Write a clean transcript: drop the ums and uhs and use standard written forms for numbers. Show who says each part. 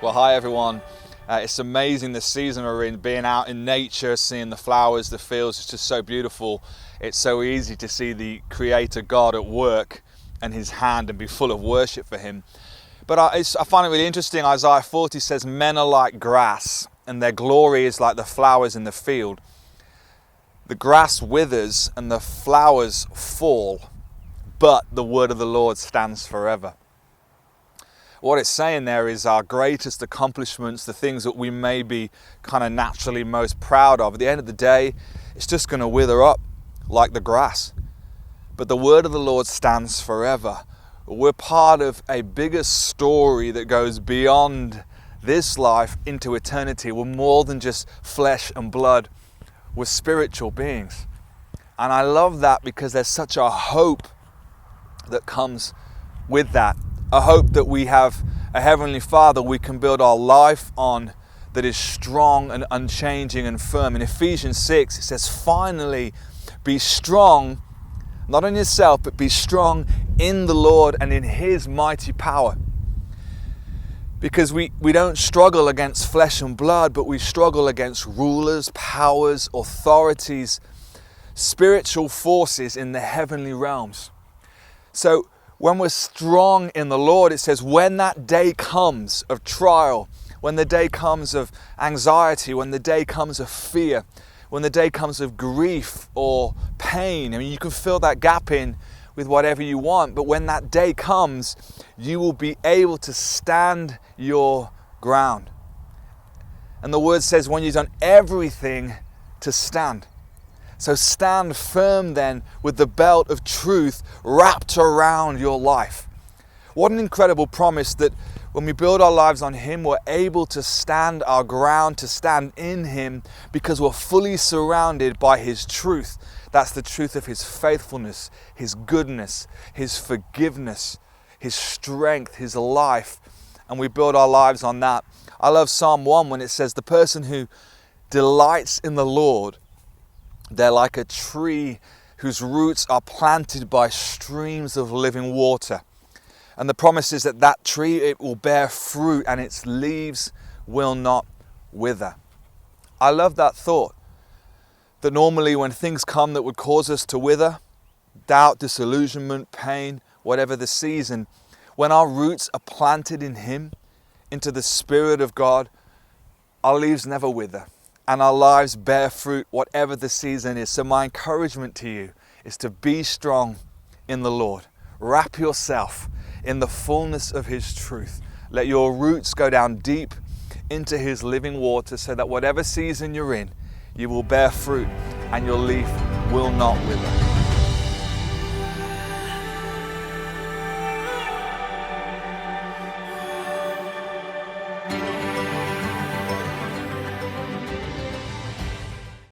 Speaker 1: Well, hi everyone. It's amazing the season we're in, being out in nature, seeing the flowers, the fields. It's just so beautiful. It's so easy to see the Creator God at work and His hand and be full of worship for Him. But I find it really interesting. Isaiah 40 says, men are like grass and their glory is like the flowers in the field. The grass withers and the flowers fall, but the word of the Lord stands forever. What it's saying there is our greatest accomplishments, the things that we may be kind of naturally most proud of, at the end of the day, it's just going to wither up like the grass. But the word of the Lord stands forever. We're part of a bigger story that goes beyond this life into eternity. We're more than just flesh and blood. We're spiritual beings. And I love that because there's such a hope that comes with that. A hope that we have a Heavenly Father we can build our life on that is strong and unchanging and firm. In Ephesians 6 it says, finally be strong, not in yourself, but be strong in the Lord and in His mighty power. Because we don't struggle against flesh and blood, but we struggle against rulers, powers, authorities, spiritual forces in the heavenly realms. So when we're strong in the Lord, it says when that day comes of trial, when the day comes of anxiety, when the day comes of fear, when the day comes of grief or pain, I mean, you can fill that gap in with whatever you want, but when that day comes, you will be able to stand your ground. And the word says when you've done everything to stand. So stand firm then with the belt of truth wrapped around your life. What an incredible promise that when we build our lives on Him, we're able to stand our ground, to stand in Him because we're fully surrounded by His truth. That's the truth of His faithfulness, His goodness, His forgiveness, His strength, His life. And we build our lives on that. I love Psalm 1 when it says, the person who delights in the Lord, they're like a tree whose roots are planted by streams of living water. And the promise is that that tree, it will bear fruit and its leaves will not wither. I love that thought. That normally when things come that would cause us to wither, doubt, disillusionment, pain, whatever the season, when our roots are planted in Him, into the Spirit of God, our leaves never wither. And our lives bear fruit, whatever the season is. So my encouragement to you is to be strong in the Lord. Wrap yourself in the fullness of His truth. Let your roots go down deep into His living water so that whatever season you're in, you will bear fruit and your leaf will not wither.